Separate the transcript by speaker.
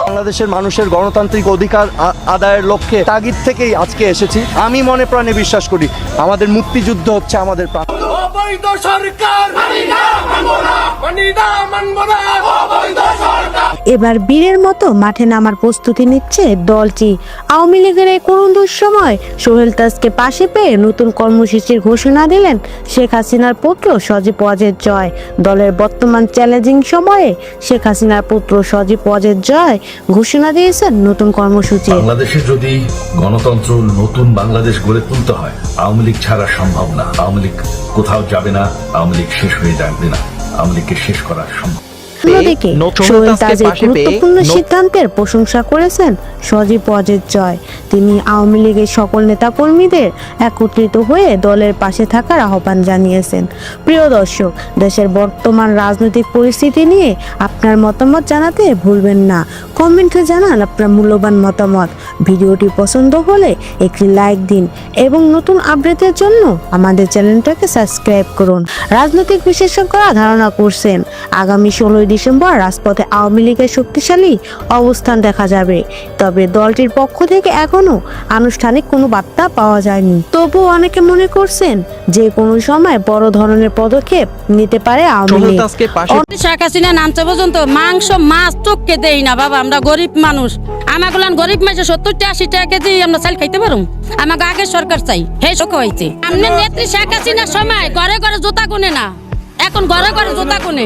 Speaker 1: বাংলাদেশের মানুষের গণতান্ত্রিক অধিকার আদায়ের লক্ষ্যে তাগিদ থেকেই আজকে এসেছি। আমি মনে প্রাণে বিশ্বাস করি আমাদের মুক্তিযুদ্ধ হচ্ছে আমাদের প্রাণ।
Speaker 2: অবৈধ সরকার
Speaker 3: এবার বীরের মতো মাঠে নামার প্রস্তুতি নিচ্ছে দলটি। আওয়ামী লীগের এই করুণ দুঃসময় সোহেল তাজকে পাশে পেয়ে নতুন কর্মসূচির ঘোষণা দিলেন শেখ হাসিনার পুত্র সজীব ওয়াজেদ জয়। দলের বর্তমান চ্যালেঞ্জিং সময়ে শেখ হাসিনার পুত্র সজীব ওয়াজেদ জয় ঘোষণা দিয়েছেন নতুন কর্মসূচি।
Speaker 4: বাংলাদেশে যদি গণতন্ত্র নতুন বাংলাদেশ গড়ে তুলতে হয়, আওয়ামী লীগ ছাড়া সম্ভব না। আওয়ামী লীগ কোথাও যাবে না, আওয়ামী লীগ শেষ হয়ে যাবে না, আওয়ামী লীগকে শেষ করা সম্ভব।
Speaker 3: অন্যদিকে সোহেল তাজের গুরুত্বপূর্ণ সিদ্ধান্তের প্রশংসা করেছেন সজীব ওয়াজেদ জয়। তিনি আওয়ামী লীগের সকল নেতাকর্মীদের একত্রিত হয়ে দলের পাশে থাকার আহ্বান জানিয়েছেন। প্রিয় দর্শক, দেশের বর্তমান রাজনৈতিক পরিস্থিতি নিয়ে আপনার মতামত জানাতে ভুলবেন না। কমেন্টে জানান আপনার মূল্যবান মতামত। ভিডিওটি পছন্দ হলে একটি লাইক দিন এবং নতুন আপডেটের জন্য আমাদের চ্যানেলটাকে সাবস্ক্রাইব করুন। রাজনৈতিক বিশেষজ্ঞরা ধারণা করছেন আগামী 16 ডিসেম্বর রাজপথে আওয়ামী লীগের শক্তিশালী অবস্থান দেখা যাবে। তবে দলটির পক্ষ থেকে এখনো আনুষ্ঠানিক কোনো বার্তা পাওয়া যায়নি। তবুও অনেকে মনে করছেন যে কোনো সময় বড় ধরনের পদক্ষেপ নিতে পারে আওয়ামী লীগ।
Speaker 5: শেখ হাসিনা নামতে পর্যন্ত মাংস মাছ চোখকে দেই না বাবা, আমরা গরিব মানুষ। আমাগুলান গরিব মানুষ 70-80 টাকা কেজি আমরা চাল খাইতে পারুম। আমাকে আগে সরকার চাই, হে শোক হয়েছে। আমনে নেত্রী শেখ হাসিনার সময় ঘরে ঘরে জুতা গুনে না, এখন ঘরে ঘরে জুতা গুনে।